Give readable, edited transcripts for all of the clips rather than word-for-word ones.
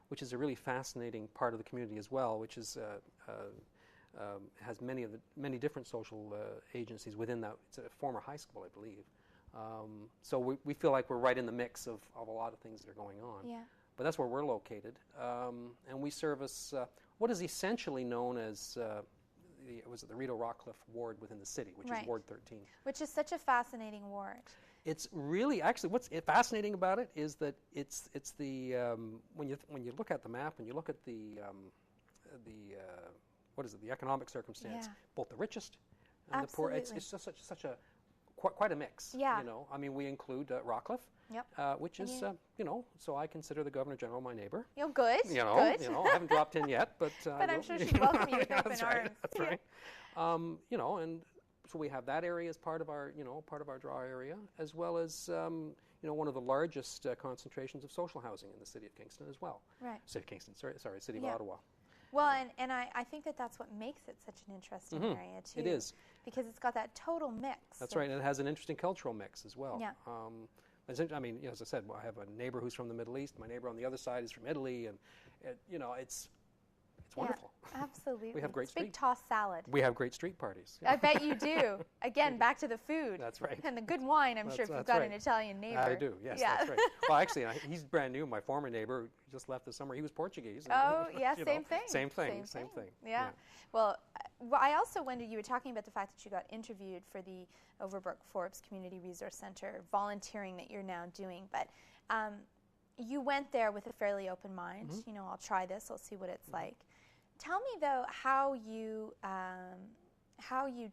which is a really fascinating part of the community as well, which is has many different social agencies within that. It's a former high school, I believe. So we feel like we're right in the mix of a lot of things that are going on. Yeah. But that's where we're located, and we service what is essentially known as the Rideau Rockcliffe ward within the city, which is Ward 13. Which is such a fascinating ward. It's really, actually, what's fascinating about it is that it's the when you look at the map and you look at the economic circumstance, both the richest and the poor. It's just such a quite a mix. Yeah. You know, I mean, we include Rockcliffe, which is so I consider the Governor General my neighbor. You're good. Good. I haven't dropped in yet, but I'm sure she'd welcome you with open arms. That's right. And so we have that area as part of our draw area, as well as one of the largest concentrations of social housing in the city of Kingston as well. Right. City of Kingston. Sorry, City of Ottawa. Well, and I think that's what makes it such an interesting area, too. It is. Because it's got that total mix. That's right, and it has an interesting cultural mix as well. Yeah. I mean, as I said, I have a neighbor who's from the Middle East. My neighbor on the other side is from Italy, and it's wonderful. Yeah, absolutely. We have great big tossed salad. We have great street parties. I bet you do. Again, back to the food. That's right. And the good wine, I'm sure, if you've got an Italian neighbor. I do, yes, that's right. Well, actually, he's brand new. My former neighbor just left this summer. He was Portuguese. Oh, yeah, same thing. Same thing. Yeah. Well, I also wondered, you were talking about the fact that you got interviewed for the Overbrook Forbes Community Resource Center, volunteering that you're now doing, but you went there with a fairly open mind. I'll try this, I'll see what it's like. Tell me, though, how you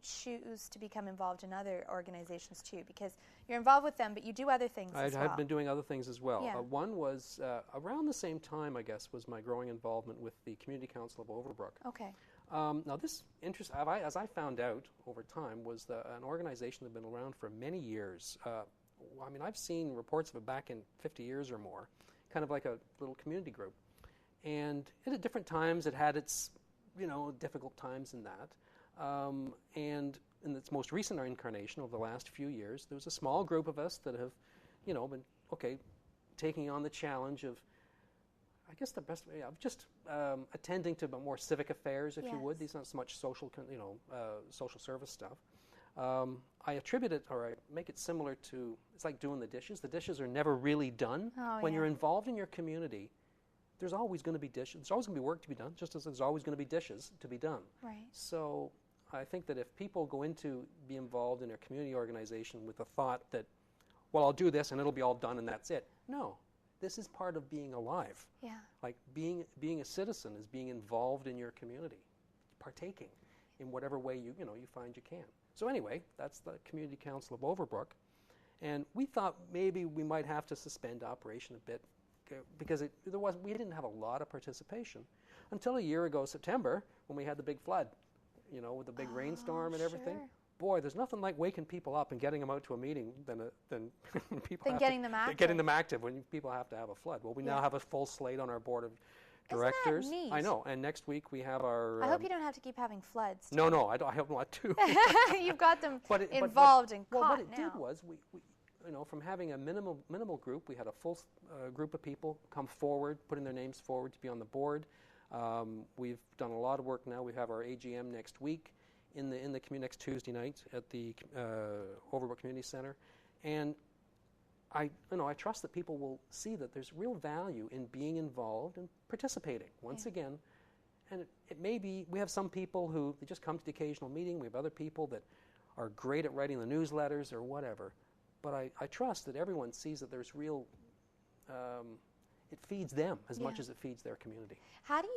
choose to become involved in other organizations, too, because you're involved with them, but you do other things as well. I've been doing other things as well. Yeah. One was, around the same time, I guess, was my growing involvement with the Community Council of Overbrook. Okay. Now, this interest, as I found out over time, was an organization that had been around for many years. I mean, I've seen reports of it back in 50 years or more, kind of like a little community group. And at different times, it had its, difficult times in that. And in its most recent incarnation over the last few years, there was a small group of us that have, been, taking on the challenge of, I guess the best way of just attending to more civic affairs, if you would. These are not so much social, social service stuff. I attribute it, or I make it similar to, it's like doing the dishes. The dishes are never really done. When you're involved in your community, there's always going to be dishes. There's always going to be work to be done, just as there's always going to be dishes to be done. Right. So I think that if people go into be involved in a community organization with the thought that, well, I'll do this and it'll be all done and that's it. No, this is part of being alive. Yeah. Like being a citizen is being involved in your community, partaking in whatever way you find you can. So anyway, that's the Community Council of Overbrook, and we thought maybe we might have to suspend operation a bit, because we didn't have a lot of participation until a year ago, September, when we had the big flood, with the big rainstorm and everything. Sure. Boy, there's nothing like waking people up and getting them out to a meeting than people getting them active. Getting them active when people have to have a flood. Well, we now have a full slate on our board of directors. Isn't that neat? I know, and next week we have our... I hope you don't have to keep having floods. No, I hope not to. You've got them involved and caught now. What it did was, we from having a minimal group, we had a full group of people come forward, putting their names forward to be on the board. We've done a lot of work now. We have our AGM next week in the community next Tuesday night at the Overbrook Community Center, and I trust that people will see that there's real value in being involved and participating once again. And it may be, we have some people who they just come to the occasional meeting. We have other people that are great at writing the newsletters or whatever. But I trust that everyone sees that there's real, it feeds them as much as it feeds their community. How do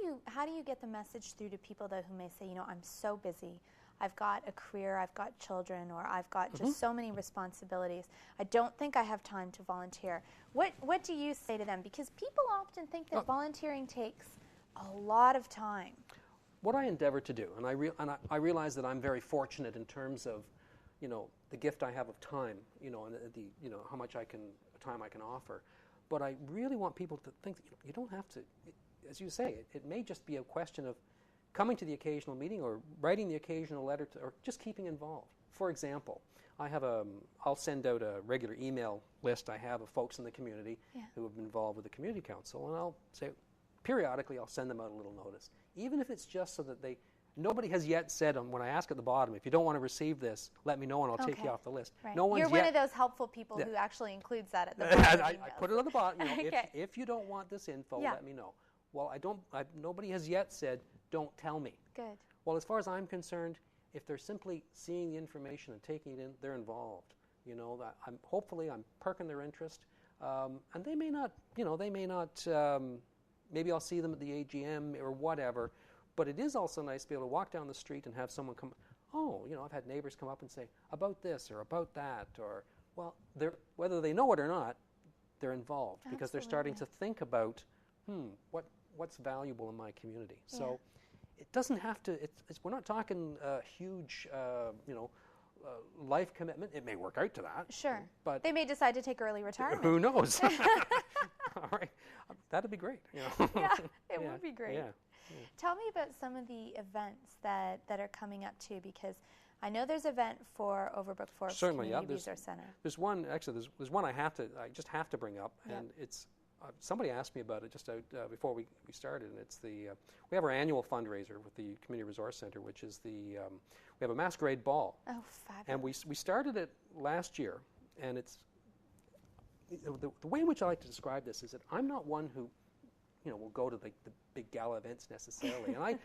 you get the message through to people, though, who may say, I'm so busy, I've got a career, I've got children, or I've got just so many responsibilities, I don't think I have time to volunteer. What do you say to them? Because people often think that volunteering takes a lot of time. What I endeavor to do, and I realize that I'm very fortunate in terms of, the gift I have of time, and how much time I can offer. But I really want people to think that you don't have to, as you say, it may just be a question of coming to the occasional meeting or writing the occasional letter or just keeping involved. For example, I'll send out a regular email list I have of folks in the community who have been involved with the Community Council, and I'll say, periodically I'll send them out a little notice, even if it's just so that nobody has yet said, when I ask at the bottom, if you don't want to receive this, let me know and I'll take you off the list. Right. No one's You're one of those helpful people who actually includes that at the bottom. I put it on the bottom. Okay. If you don't want this info, let me know. Well, nobody has yet said, don't tell me. Good. Well, as far as I'm concerned, if they're simply seeing the information and taking it in, they're involved. Hopefully I'm perking their interest, and they may not. Maybe I'll see them at the AGM or whatever. But it is also nice to be able to walk down the street and have someone come. I've had neighbors come up and say about this or about that, or whether they know it or not, they're involved because they're starting to think about, what's valuable in my community. Yeah. So it doesn't have to. We're not talking huge, life commitment. It may work out to that. Sure. But they may decide to take early retirement. Who knows? All right. That'd be great. Yeah, it would be great. Yeah. Tell me about some of the events that are coming up too, because I know there's an event for Overbrook Forks Community Resource Center. There's one I just have to bring up, and it's somebody asked me about it just out before we started, and it's we have our annual fundraiser with the Community Resource Center, which is we have a masquerade ball. Oh, fabulous! And we started it last year, and it's the way in which I like to describe this is that I'm not one who will go to the big gala events necessarily. And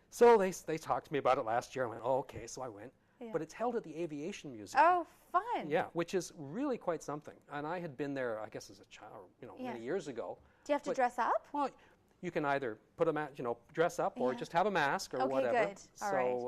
so they talked to me about it last year. I went, oh, okay, so I went. Yeah. But it's held at the Aviation Museum. Oh, fun. Yeah, which is really quite something. And I had been there, I guess, as a child, many years ago. Do you have to dress up? Well, you can either put dress up or just have a mask or whatever. Okay, good. All right.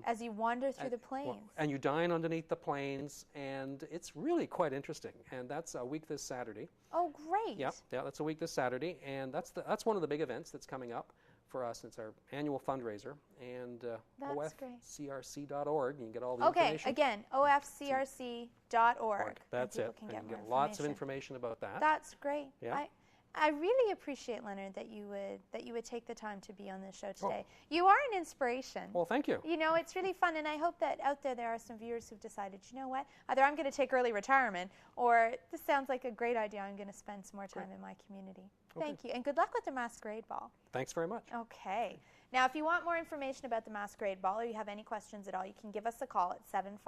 As you wander through the plains. And you dine underneath the plains, and it's really quite interesting. And that's a week this Saturday. Oh, great. Yeah, that's a week this Saturday, and that's one of the big events that's coming up for us. It's our annual fundraiser, and ofcrc.org. You can get all the information. Okay, again, ofcrc.org. That's it. And you can get lots of information about that. That's great. Yeah. I really appreciate, Leonard, that you would take the time to be on this show today. You are an inspiration. Well, thank you. It's really fun, and I hope that out there are some viewers who've decided, you know what, either I'm going to take early retirement, or this sounds like a great idea, I'm going to spend some more time in my community. Okay. Thank you, and good luck with the Masquerade Ball. Thanks very much. Okay. Now, if you want more information about the Masquerade Ball or you have any questions at all, you can give us a call at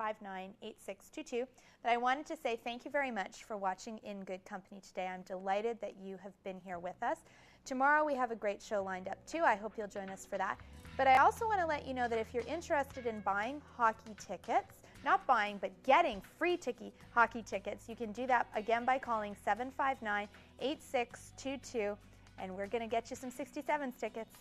759-8622. But I wanted to say thank you very much for watching In Good Company today. I'm delighted that you have been here with us. Tomorrow we have a great show lined up too. I hope you'll join us for that. But I also want to let you know that if you're interested in buying hockey tickets, not buying, but getting free hockey tickets, you can do that again by calling 759-8622, and we're going to get you some 67s tickets.